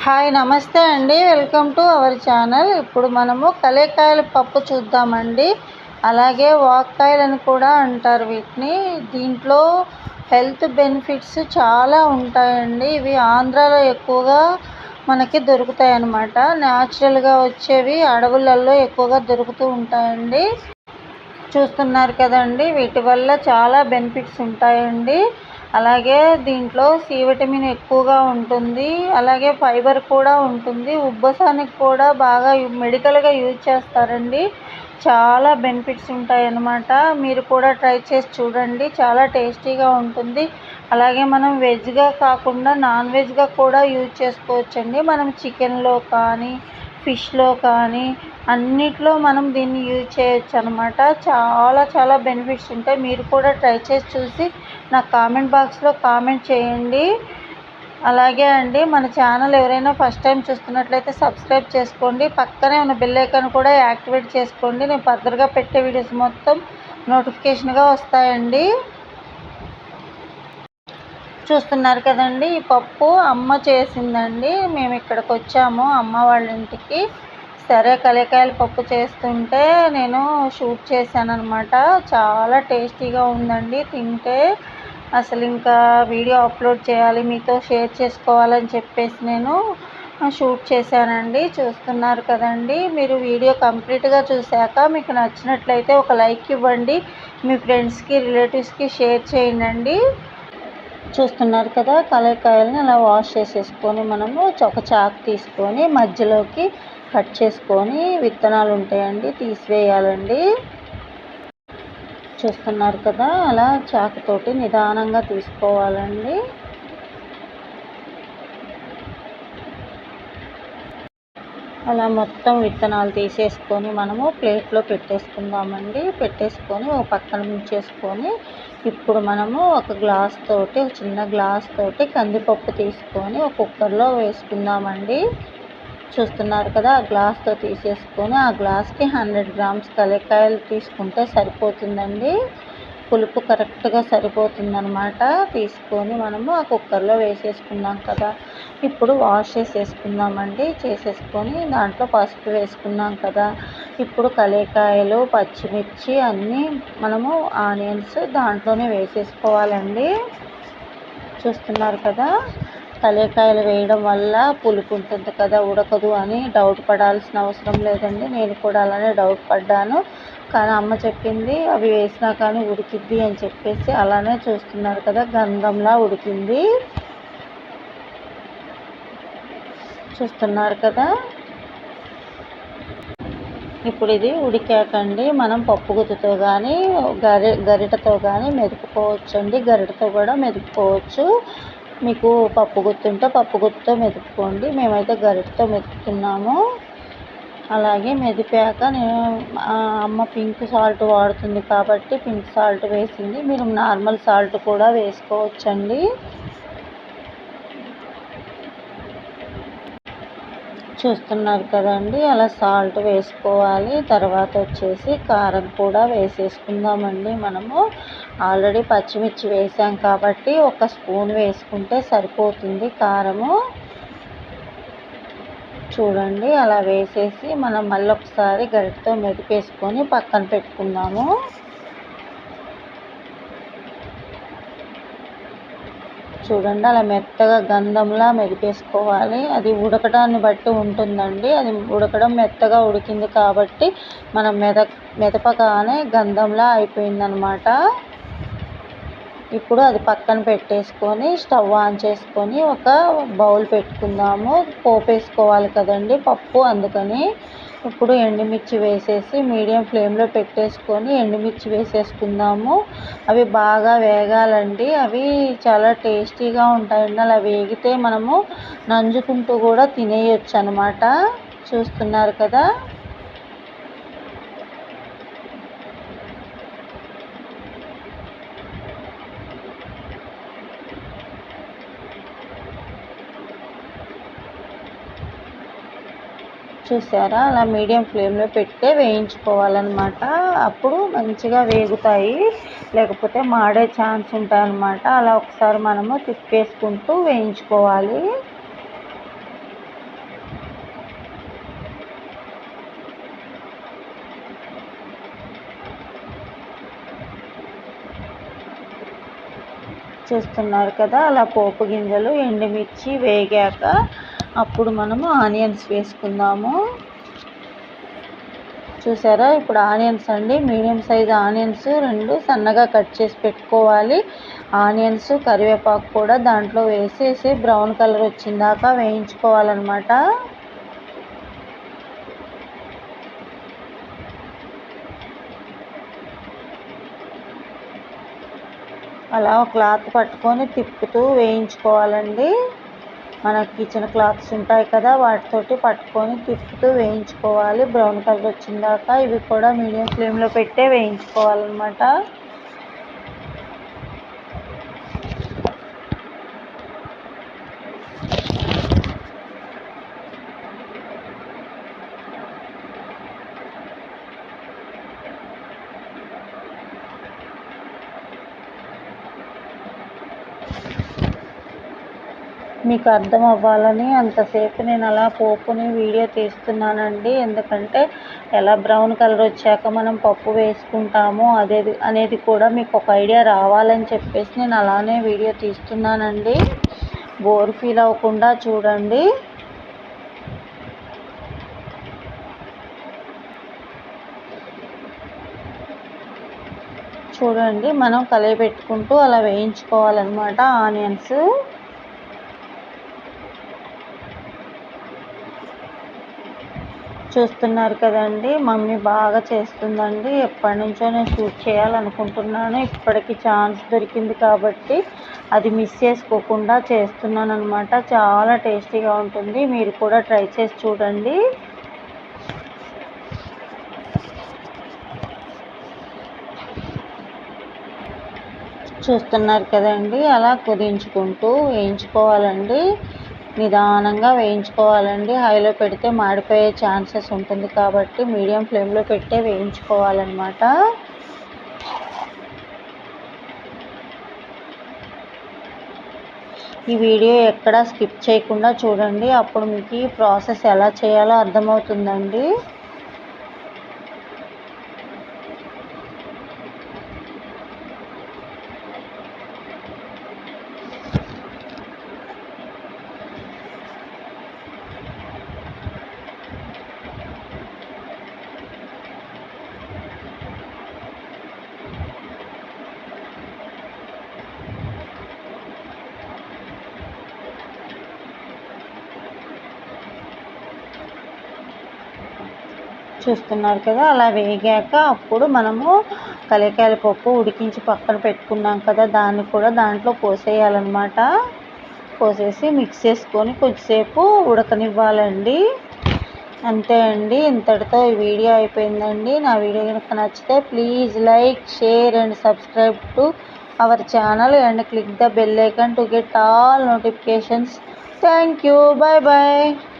Hi నమస్తే అండి. Welcome to our channel. ఇప్పుడు మనము కలేకాయల పప్పు చూద్దామండి. అలాగే వాక్కాయలని కూడా అంటారు వీటిని. దీంట్లో హెల్త్ బెనిఫిట్స్ చాలా ఉంటాయండి. ఇవి ఆంధ్రాలో ఎక్కువగా మనకి దొరుకుతాయి అన్నమాట. న్యాచురల్గా వచ్చేవి అడవులలో ఎక్కువగా దొరుకుతూ ఉంటాయండి. చూస్తున్నారు కదండి, వీటి వల్ల చాలా బెనిఫిట్స్ ఉంటాయండి. అలాగే దీంట్లో సి విటమిన్ ఎక్కువగా ఉంటుంది. అలాగే ఫైబర్ కూడా ఉంటుంది. ఉబ్బసానికి కూడా బాగా మెడికల్గా యూజ్ చేస్తారండి. చాలా బెనిఫిట్స్ ఉంటాయన్నమాట. మీరు కూడా ట్రై చేసి చూడండి, చాలా టేస్టీగా ఉంటుంది. అలాగే మనం వెజ్గా కాకుండా నాన్ వెజ్గా కూడా యూజ్ చేసుకోవచ్చండి. మనం చికెన్లో కానీ ఫిష్లో కానీ అన్నిట్లో మనం దీన్ని యూజ్ చేయొచ్చు అనమాట. చాలా బెనిఫిట్స్ ఉంటాయి. మీరు కూడా ట్రై చేసి చూసి నాకు కామెంట్ బాక్స్లో కామెంట్ చేయండి. అలాగే అండి, మన ఛానల్ ఎవరైనా ఫస్ట్ టైం చూస్తున్నట్లయితే సబ్స్క్రైబ్ చేసుకోండి. పక్కనే ఉన్న బెల్ ఐకాన్ కూడా యాక్టివేట్ చేసుకోండి. నేను ఫర్దర్గా పెట్టే వీడియోస్ మొత్తం నోటిఫికేషన్గా వస్తాయండి. చూస్తున్నారు కదండి, ఈ పప్పు అమ్మ చేసిందండి. మేము ఇక్కడికి వచ్చాము అమ్మ వాళ్ళ ఇంటికి. సరే కలేకాయల పప్పు చేస్తుంటే నేను షూట్ చేశానన్నమాట. చాలా టేస్టీగా ఉందండి. తింటే అసలు ఇంకా వీడియో అప్లోడ్ చేయాలి, మీతో షేర్ చేసుకోవాలని చెప్పేసి నేను షూట్ చేశానండి. చూస్తున్నారు కదండి, మీరు వీడియో కంప్లీట్గా చూశాక మీకు నచ్చినట్లయితే ఒక లైక్ ఇవ్వండి. మీ ఫ్రెండ్స్కి రిలేటివ్స్కి షేర్ చేయండి. చూస్తున్నారు కదా, కలేకాయలని అలా వాష్ చేసేసుకొని మనము ఒక చాకు తీసుకొని మధ్యలోకి కట్ చేసుకొని విత్తనాలు ఉంటాయండి తీసివేయాలండి. చూస్తున్నారు కదా, అలా చాకుతోటి నిదానంగా తీసుకోవాలండి. అలా మొత్తం విత్తనాలు తీసేసుకొని మనము ప్లేట్లో పెట్టేసుకుందామండి. పెట్టేసుకొని ఒక పక్కన ఉంచేసుకొని ఇప్పుడు మనము ఒక చిన్న గ్లాస్ తోటి కందిపప్పు తీసుకొని ఒక కుక్కర్లో వేసుకుందామండి. చూస్తున్నారు కదా, ఆ గ్లాస్తో తీసేసుకొని ఆ గ్లాస్కి 100 గ్రామ్స్ కలేకాయలు తీసుకుంటే సరిపోతుందండి. పులుపు కరెక్ట్గా సరిపోతుందన్నమాట. తీసుకొని మనము ఆ కుక్కర్లో వేసేసుకున్నాం కదా, ఇప్పుడు వాష్ చేసేసుకుందామండి. చేసేసుకొని దాంట్లో పసుపు వేసుకున్నాం కదా, ఇప్పుడు కలేకాయలు పచ్చిమిర్చి అన్నీ మనము ఆనియన్స్ దాంట్లోనే వేసేసుకోవాలండి. చూస్తున్నారు కదా, కలేకాయలు వేయడం వల్ల పులుపు ఉంటుంది కదా, ఉడకదు అని డౌట్ పడాల్సిన అవసరం లేదండి. నేను కూడా అలానే డౌట్ పడ్డాను, కానీ అమ్మ చెప్పింది అవి వేసినా కానీ ఉడికిద్ది అని చెప్పేసి. అలానే చూస్తున్నారు కదా, గంధంలా ఉడికింది. చూస్తున్నారు కదా, ఇప్పుడు ఇది ఉడికాకండి మనం పప్పు గుత్తితో కానీ గరిటతో కానీ మెదుపుకోవచ్చండి. గరిటతో కూడా మెదుపుకోవచ్చు. మీకు పప్పు గుత్తి ఉంటే పప్పు గుత్తితో మెదుపుకోండి. మేమైతే గరిటతో మెదుపుతున్నాము. అలాగే మెదిపాక నేను అమ్మ పింక్ సాల్ట్ వాడుతుంది కాబట్టి పింక్ సాల్ట్ వేసింది. మీరు నార్మల్ సాల్ట్ కూడా వేసుకోవచ్చండి. చూస్తున్నారు కదండి, అలా సాల్ట్ వేసుకోవాలి. తర్వాత వచ్చేసి కారం కూడా వేసేసుకుందామండి. మనము ఆల్రెడీ పచ్చిమిర్చి వేసాం కాబట్టి ఒక స్పూన్ వేసుకుంటే సరిపోతుంది కారము. చూడండి, అలా వేసేసి మనం మళ్ళీ ఒకసారి గరిటతో మెదిపేసుకొని పక్కన పెట్టుకుందాము. చూడండి, అలా మెత్తగా గంధంలా మెదిపేసుకోవాలి. అది ఉడకడాన్ని బట్టి ఉంటుందండి. అది ఉడకడం మెత్తగా ఉడికింది కాబట్టి మనం మెదపగానే గంధంలా అయిపోయిందనమాట. ఇప్పుడు అది పక్కన పెట్టేసుకొని స్టవ్ ఆన్ చేసుకొని ఒక బౌల్ పెట్టుకుందాము. పోపు వేసుకోవాలి కదండి పప్పు, అందుకని. ఇప్పుడు ఎండుమిర్చి వేసేసి మీడియం ఫ్లేమ్లో పెట్టేసుకొని ఎండుమిర్చి వేసేసుకుందాము. అవి బాగా వేగాలండి. అవి చాలా టేస్టీగా ఉంటాయండి. అలా వేగితే మనము నంజుకుంటూ కూడా తినేయొచ్చు అనమాట. చూస్తున్నారు కదా, చూసారా, అలా మీడియం ఫ్లేమ్లో పెట్టే వేయించుకోవాలన్నమాట. అప్పుడు మంచిగా వేగుతాయి, లేకపోతే మాడే ఛాన్స్ ఉంటాయన్నమాట. అలా ఒకసారి మనము తిప్పేసుకుంటూ వేయించుకోవాలి. చూస్తున్నారు కదా, అలా పోపు గింజలు ఎండుమిర్చి వేగాక అప్పుడు మనము ఆనియన్స్ వేసుకుందాము. చూసారా, ఇప్పుడు ఆనియన్స్ అండి, మీడియం సైజ్ ఆనియన్స్ 2 సన్నగా కట్ చేసి పెట్టుకోవాలి. ఆనియన్స్ కరివేపాకు కూడా దాంట్లో వేసేసి బ్రౌన్ కలర్ వచ్చిందాకా వేయించుకోవాలన్నమాట. అలా క్లాత్ పట్టుకొని తిప్పుతూ వేయించుకోవాలండి. మన కిచెన్ క్లాత్స్ ఉంటాయి కదా, వాటితోటి పట్టుకొని తిప్పుతూ వేయించుకోవాలి బ్రౌన్ కలర్ వచ్చిందాక. ఇవి కూడా మీడియం ఫ్లేమ్లో పెట్టే వేయించుకోవాలన్నమాట. మీకు అర్థం అవ్వాలని అంతసేపు నేను అలా పోపుని వీడియో తీస్తున్నానండి. ఎందుకంటే ఎలా బ్రౌన్ కలర్ వచ్చాక మనం పప్పు వేసుకుంటామో అనేది కూడా మీకు ఒక ఐడియా రావాలని చెప్పేసి నేను అలానే వీడియో తీస్తున్నానండి. బోర్ ఫీల్ అవ్వకుండా చూడండి. చూడండి, మనం కలయపెట్టుకుంటూ అలా వేయించుకోవాలన్నమాట ఆనియన్స్. చూస్తున్నారు కదండి, మమ్మీ బాగా చేస్తుందండి. ఎప్పటి నుంచో నేను షూట్ చేయాలనుకుంటున్నాను. ఇప్పటికి ఛాన్స్ దొరికింది కాబట్టి అది మిస్ చేసుకోకుండా చేస్తున్నాను అనమాట. చాలా టేస్టీగా ఉంటుంది. మీరు కూడా ట్రై చేసి చూడండి. చూస్తున్నారు కదండి, అలా కుదించుకుంటూ వేయించుకోవాలండి. నిదానంగా వేయించుకోవాలండి. హైలో పెడితే మాడిపోయే ఛాన్సెస్ ఉంటుంది కాబట్టి మీడియం ఫ్లేమ్లో పెట్టే వేయించుకోవాలన్నమాట. ఈ వీడియో ఎక్కడా స్కిప్ చేయకుండా చూడండి. అప్పుడు మీకు ఈ ప్రాసెస్ ఎలా చేయాలో అర్థమవుతుందండి. చూస్తున్నారు కదా, అలా వేగాక అప్పుడు మనము కలేకాయల పప్పు ఉడికించి పక్కన పెట్టుకున్నాం కదా, దాన్ని కూడా దాంట్లో పోసేయాలన్నమాట. పోసేసి మిక్స్ చేసుకొని కొద్దిసేపు ఉడకనివ్వాలండి. అంతే అండి, ఇంతటితో ఈ వీడియో అయిపోయిందండి. నా వీడియో కనుక నచ్చితే please like, share and subscribe to our channel and click the bell icon to get all notifications. Thank you. Bye bye.